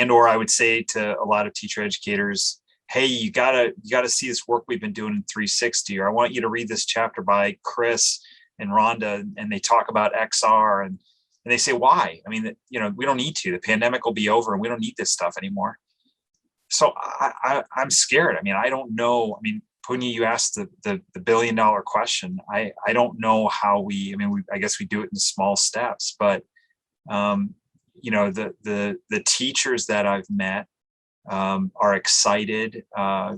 Or I would say to a lot of teacher educators, "Hey, you gotta see this work we've been doing in 360, or I want you to read this chapter by Chris and Rhonda, and they talk about XR." And they say, "Why? I mean, we don't need to. The pandemic will be over and we don't need this stuff anymore." So I'm scared. I mean, I don't know. I mean, Punya, you asked the $1 billion question. I don't know how I guess we do it in small steps, but the teachers that I've met are excited. I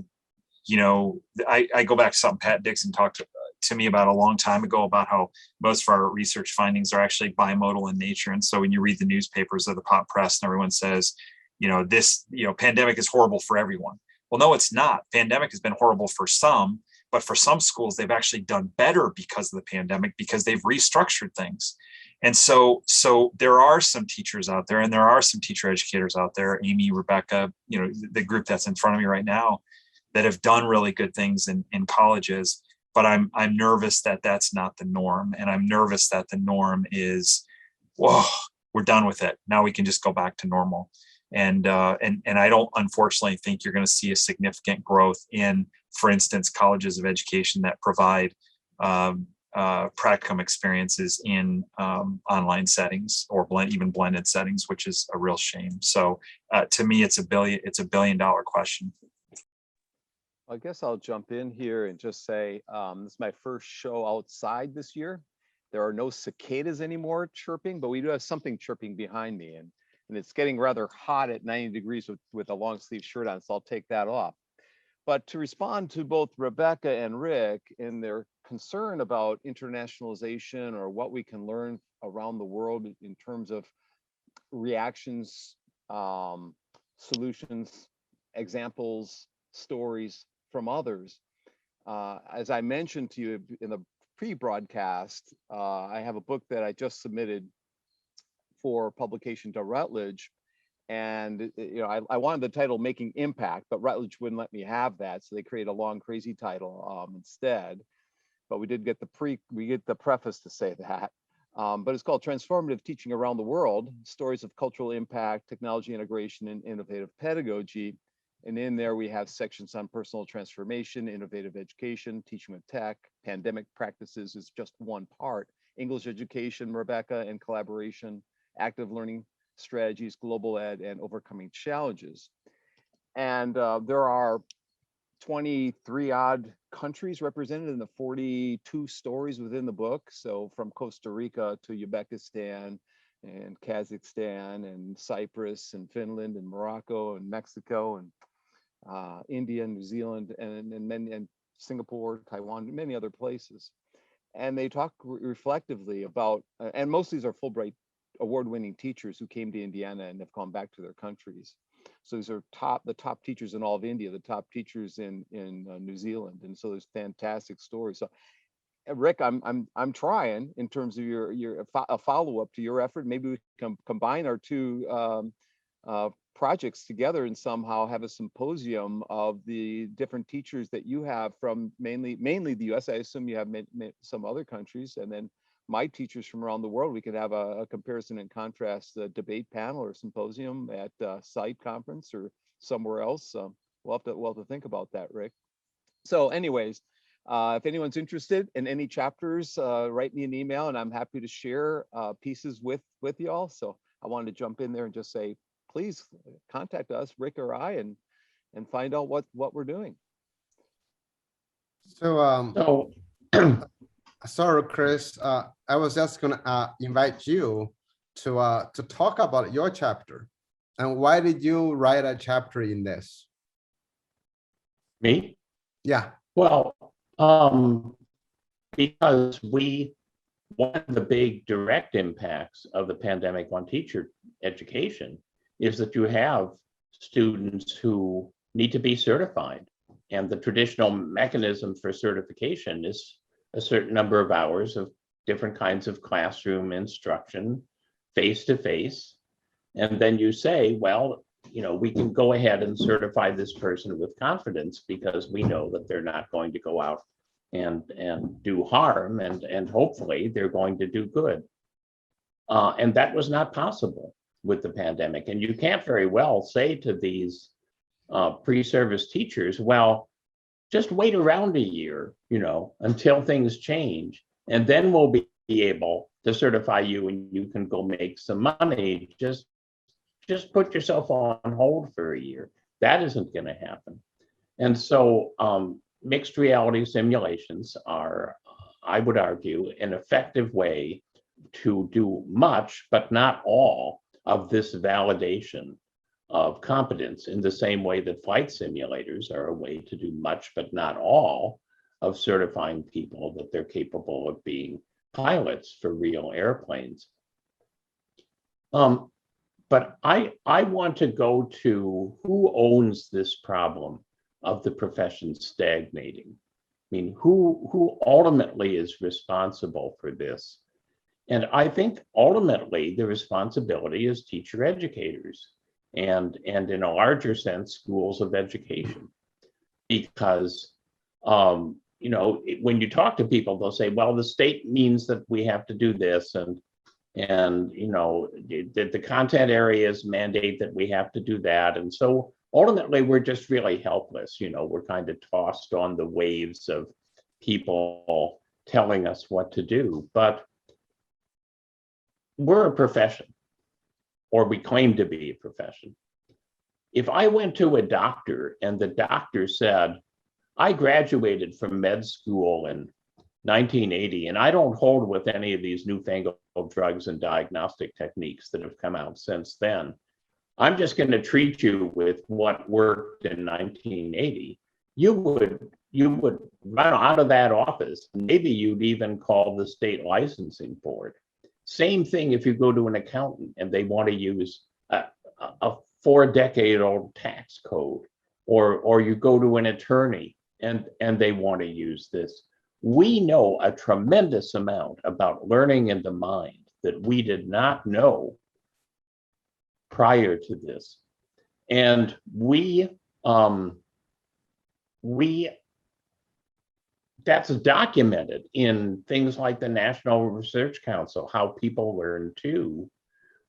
go back to something Pat Dixon talked to me about a long time ago about how most of our research findings are actually bimodal in nature. And so when you read the newspapers or the pop press and everyone says, this pandemic is horrible for everyone. Well, no, it's not. Pandemic has been horrible for some, but for some schools, they've actually done better because of the pandemic, because they've restructured things. And so there are some teachers out there, and there are some teacher educators out there, Aimee, Rebecca, the group that's in front of me right now, that have done really good things in colleges. But I'm nervous that that's not the norm. And I'm nervous that the norm is, whoa, we're done with it. Now we can just go back to normal. And I don't, unfortunately, think you're going to see a significant growth in, for instance, colleges of education that provide practicum experiences in online settings or even blended settings, which is a real shame. So to me, it's a $1 billion question. I guess I'll jump in here and just say this is my first show outside this year. There are no cicadas anymore chirping, but we do have something chirping behind me, and it's getting rather hot at 90 degrees with a long sleeve shirt on, so I'll take that off. But to respond to both Rebecca and Rick in their concern about internationalization or what we can learn around the world in terms of reactions, solutions, examples, stories from others. As I mentioned to you in the pre-broadcast, I have a book that I just submitted for publication to Routledge. And I wanted the title "Making Impact," but Routledge wouldn't let me have that, so they created a long, crazy title instead. But we did get the preface to say that. But it's called "Transformative Teaching Around the World: Stories of Cultural Impact, Technology Integration, and Innovative Pedagogy." And in there we have sections on personal transformation, innovative education, teaching with tech, pandemic practices is just one part, English education, Rebecca, and collaboration, active learning strategies, global ed, and overcoming challenges. And there are 23 odd countries represented in the 42 stories within the book. So from Costa Rica to Uzbekistan and Kazakhstan and Cyprus and Finland and Morocco and Mexico and India, New Zealand, and Singapore, Taiwan, and many other places. And they talk reflectively about, and most of these are Fulbright award-winning teachers who came to Indiana and have gone back to their countries. So these are the top teachers in all of India, the top teachers in New Zealand, and so there's fantastic stories. So, Rick, I'm trying in terms of a follow-up to your effort. Maybe we can combine our two projects together and somehow have a symposium of the different teachers that you have from mainly the US. I assume you have some other countries, and then my teachers from around the world. We could have a comparison and contrast debate panel or symposium at site conference or somewhere else. We'll have to think about that, Rick. So anyways, if anyone's interested in any chapters, write me an email and I'm happy to share pieces with y'all. So I wanted to jump in there and just say, please contact us, Rick or I, and find out what we're doing. So, sorry, Chris, I was just gonna invite you to talk about your chapter and why did you write a chapter in this? Me? Yeah. Well, because one of the big direct impacts of the pandemic on teacher education is that you have students who need to be certified. And the traditional mechanism for certification is a certain number of hours of different kinds of classroom instruction, face-to-face. And then you say, well, we can go ahead and certify this person with confidence because we know that they're not going to go out and do harm, and hopefully they're going to do good. And that was not possible with the pandemic. And you can't very well say to these pre-service teachers, well, just wait around a year, until things change, and then we'll be able to certify you and you can go make some money. Just put yourself on hold for a year. That isn't going to happen. And so mixed reality simulations are, I would argue, an effective way to do much, but not all, of this validation of competence, in the same way that flight simulators are a way to do much, but not all, of certifying people that they're capable of being pilots for real airplanes. But I want to go to who owns this problem of the profession stagnating. I mean, who ultimately is responsible for this? And I think ultimately the responsibility is teacher educators and in a larger sense, schools of education. Because when you talk to people, they'll say, well, the state means that we have to do this, and the content areas mandate that we have to do that. And so ultimately we're just really helpless. We're kind of tossed on the waves of people telling us what to do. But we're a profession, or we claim to be a profession. If I went to a doctor and the doctor said, I graduated from med school in 1980, and I don't hold with any of these newfangled drugs and diagnostic techniques that have come out since then, I'm just going to treat you with what worked in 1980, you would run out of that office. Maybe you'd even call the state licensing board. Same thing if you go to an accountant and they want to use a 4-decade-old tax code, or you go to an attorney and they want to use this. We know a tremendous amount about learning in the mind that we did not know prior to this. And that's documented in things like the National Research Council, how people learn too,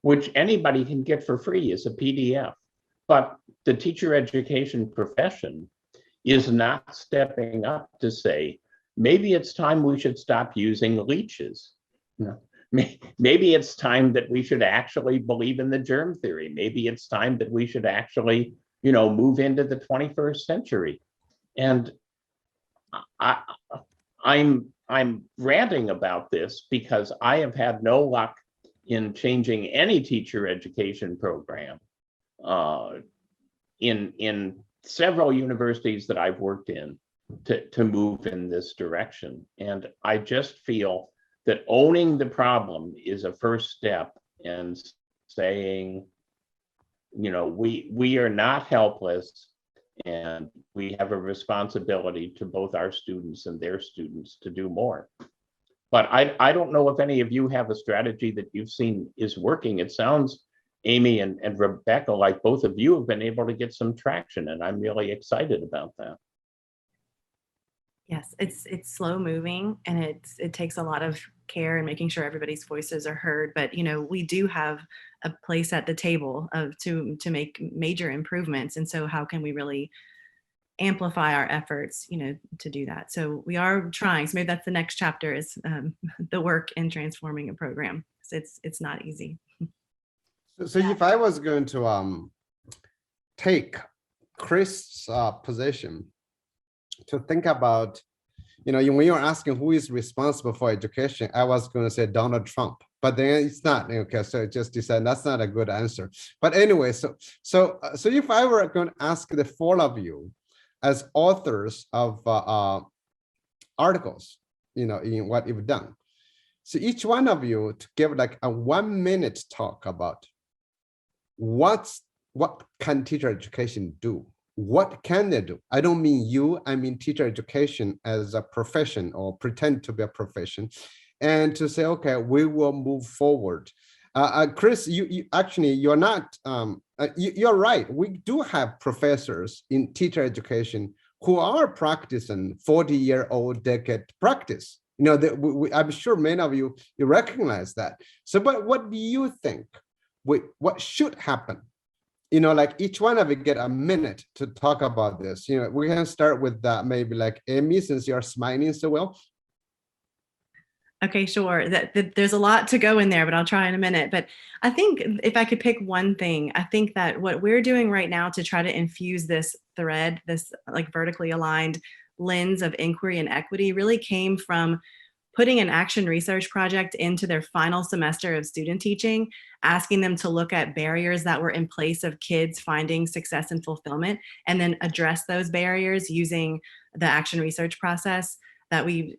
which anybody can get for free as a PDF. But the teacher education profession is not stepping up to say, maybe it's time we should stop using leeches. Maybe it's time that we should actually believe in the germ theory. Maybe it's time that we should actually, move into the 21st century. And I'm ranting about this because I have had no luck in changing any teacher education program in several universities that I've worked in to move in this direction. And I just feel that owning the problem is a first step, and saying, we are not helpless, and we have a responsibility to both our students and their students to do more. But I don't know if any of you have a strategy that you've seen is working. It sounds Aimee and Rebecca, like both of you, have been able to get some traction, and I'm really excited about that. Yes, it's slow moving, and it takes a lot of care and making sure everybody's voices are heard. But we do have a place at the table of to make major improvements, and so how can we really amplify our efforts, to do that? So we are trying. So maybe that's the next chapter is the work in transforming a program. So it's not easy. So if I was going to take Chris' position to think about, when you're asking who is responsible for education, I was going to say Donald Trump, but then it's not. Okay, so I just decided that's not a good answer. But anyway, so if I were going to ask the four of you as authors of articles, in what you've done, so each one of you to give like a 1 minute talk about what can teacher education do? What can they do? I don't mean you, I mean teacher education as a profession or pretend to be a profession, and to say, okay, we will move forward. Chris, you're not, you're right. We do have professors in teacher education who are practicing 40-year-old decade practice. I'm sure many of you recognize that. So, but what do you think? What should happen? Like each one of you get a minute to talk about this. We can start with maybe like Aimee, since you're smiling so well. Okay, sure. There's a lot to go in there, but I'll try in a minute. But I think if I could pick one thing, I think that what we're doing right now to try to infuse this thread, this like vertically aligned lens of inquiry and equity, really came from putting an action research project into their final semester of student teaching, asking them to look at barriers that were in place of kids finding success and fulfillment, and then address those barriers using the action research process that we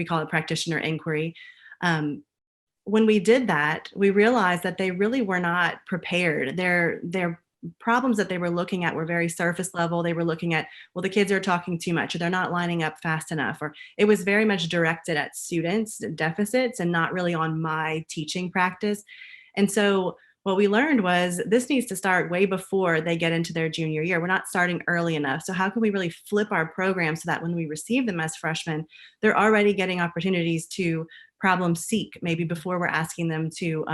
call it practitioner inquiry. When we did that, we realized that they really were not prepared. Their problems that they were looking at were very surface level. They were looking at, well, the kids are talking too much, or they're not lining up fast enough, or it was very much directed at students' deficits and not really on my teaching practice. And so what we learned was this needs to start way before they get into their junior year. We're not starting early enough. So how can we really flip our program so that when we receive them as freshmen, they're already getting opportunities to problem seek, maybe before we're asking them to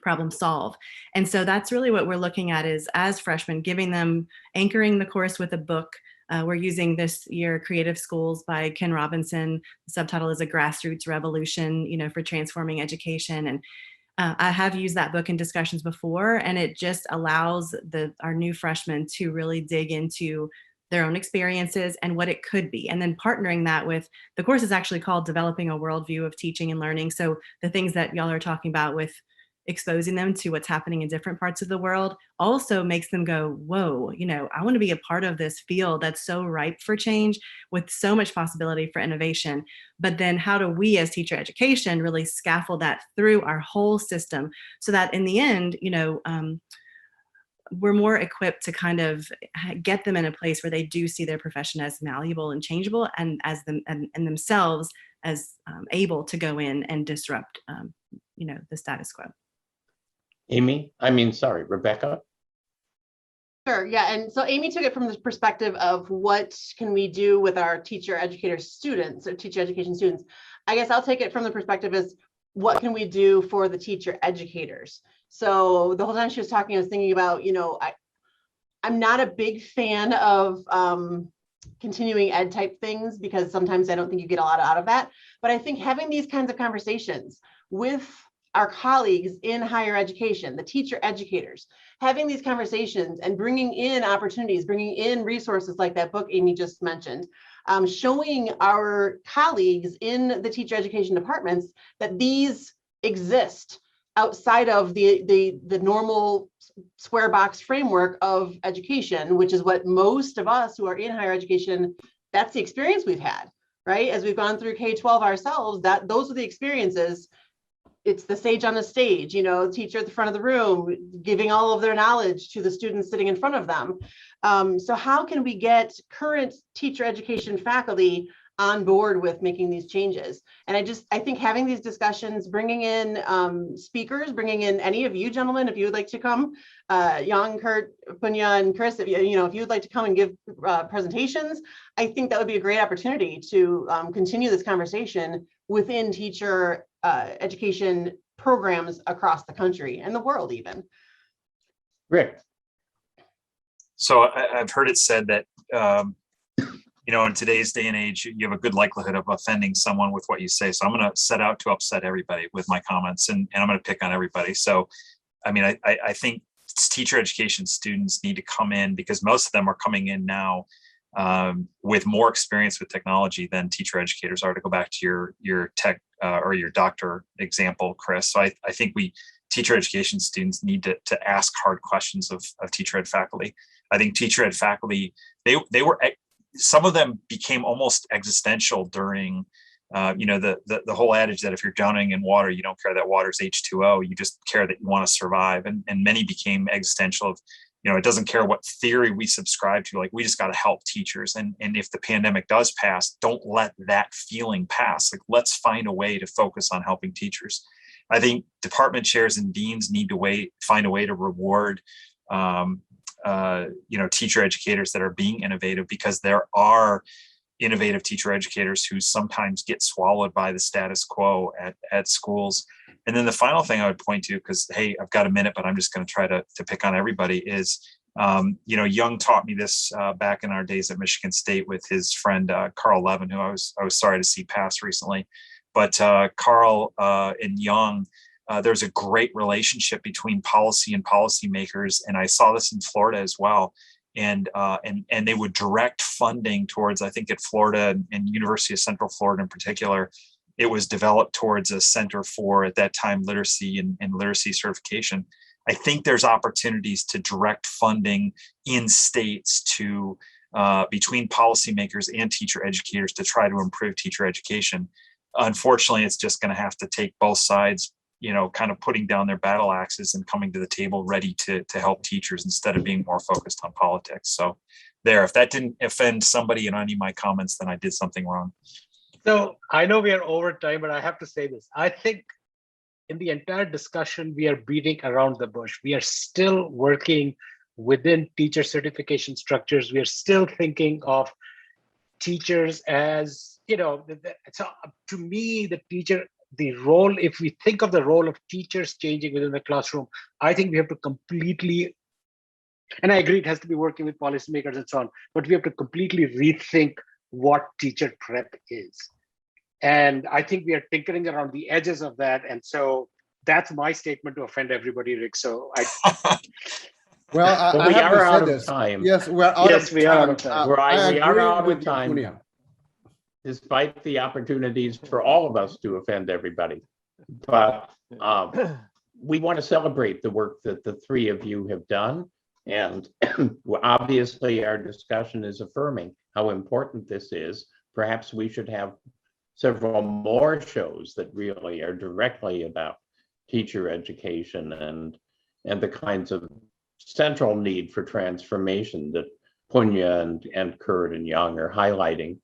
problem solve. And so that's really what we're looking at is as freshmen, giving them, anchoring the course with a book. We're using this year Creative Schools by Ken Robinson. The subtitle is A Grassroots Revolution, for transforming education. And I have used that book in discussions before, and it just allows our new freshmen to really dig into their own experiences and what it could be. And then partnering that with, the course is actually called Developing a Worldview of Teaching and Learning. So the things that y'all are talking about with exposing them to what's happening in different parts of the world also makes them go, whoa, I want to be a part of this field that's so ripe for change with so much possibility for innovation. But then how do we as teacher education really scaffold that through our whole system so that in the end, we're more equipped to kind of get them in a place where they do see their profession as malleable and changeable, and as them and themselves as able to go in and disrupt, the status quo. Rebecca. Sure, yeah, and so Aimee took it from the perspective of what can we do with our teacher educator students or teacher education students. I guess I'll take it from the perspective as what can we do for the teacher educators. So the whole time she was talking, I was thinking about, I'm not a big fan of continuing ed type things because sometimes I don't think you get a lot out of that. But I think having these kinds of conversations with our colleagues in higher education, the teacher educators, having these conversations and bringing in opportunities, bringing in resources like that book Aimee just mentioned, showing our colleagues in the teacher education departments that these exist outside of the normal square box framework of education, which is what most of us who are in higher education, that's the experience we've had, right? As we've gone through K-12 ourselves, those are the experiences. It's the sage on the stage, teacher at the front of the room, giving all of their knowledge to the students sitting in front of them. So how can we get current teacher education faculty on board with making these changes. And I think having these discussions, bringing in speakers, bringing in any of you gentlemen, if you would like to come, Yang, Kurt, Punya, and Chris, if you would like to come and give presentations, I think that would be a great opportunity to continue this conversation within teacher education programs across the country and the world even. Rick. So I've heard it said that, in today's day and age, you have a good likelihood of offending someone with what you say. So I'm going to set out to upset everybody with my comments, and I'm going to pick on everybody. So, I mean, I think teacher education students need to come in, because most of them are coming in now with more experience with technology than teacher educators are, to go back to your tech or your doctor example, Chris. So I think teacher education students need to ask hard questions of teacher ed faculty. I think teacher ed faculty, they were, some of them became almost existential during, the whole adage that if you're drowning in water, you don't care that water's H2O, you just care that you want to survive. And many became existential of, it doesn't care what theory we subscribe to, like, we just got to help teachers. And if the pandemic does pass, don't let that feeling pass. Like, let's find a way to focus on helping teachers. I think department chairs and deans need to find a way to reward teacher educators that are being innovative, because there are innovative teacher educators who sometimes get swallowed by the status quo at schools. And then the final thing I would point to, because, hey, I've got a minute, but I'm just going to try to pick on everybody, is, Young taught me this back in our days at Michigan State with his friend, Carl Levin, who I was sorry to see pass recently. But Carl and Young, there's a great relationship between policy and policymakers, and I saw this in Florida as well. And they would direct funding towards, I think at Florida and University of Central Florida in particular, it was developed towards a center for, at that time, literacy and literacy certification. I think there's opportunities to direct funding in states to between policymakers and teacher educators to try to improve teacher education. Unfortunately, it's just going to have to take both sides, kind of putting down their battle axes and coming to the table ready to help teachers instead of being more focused on politics. So if that didn't offend somebody in any of my comments, then I did something wrong. So I know we are over time, but I have to say this. I think in the entire discussion, we are beating around the bush. We are still working within teacher certification structures. We are still thinking of teachers as, so to me, the role, if we think of the role of teachers changing within the classroom, I think we have to completely, and I agree it has to be working with policymakers and so on, but we have to completely rethink what teacher prep is. And I think we are tinkering around the edges of that. And so that's my statement to offend everybody, Rick. So Well, Well, I we have to are say out of this. Time. Yes, we're out Yes, of we time. are out of time. We are agree out with of you, time. Punya. Despite the opportunities for all of us to offend everybody. But we want to celebrate the work that the three of you have done. And obviously, our discussion is affirming how important this is. Perhaps we should have several more shows that really are directly about teacher education and the kinds of central need for transformation that Punya and Kurt and Young are highlighting.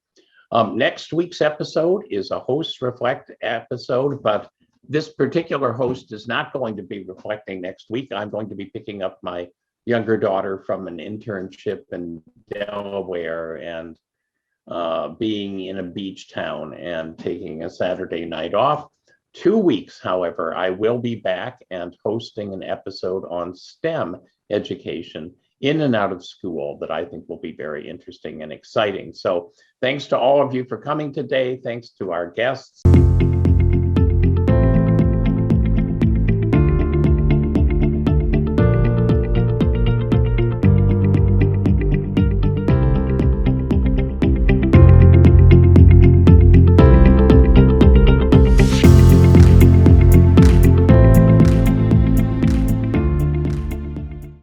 Next week's episode is a host reflect episode, but this particular host is not going to be reflecting next week. I'm going to be picking up my younger daughter from an internship in Delaware and being in a beach town and taking a Saturday night off. 2 weeks, however, I will be back and hosting an episode on STEM education in and out of school that I think will be very interesting and exciting. So thanks to all of you for coming today. Thanks to our guests.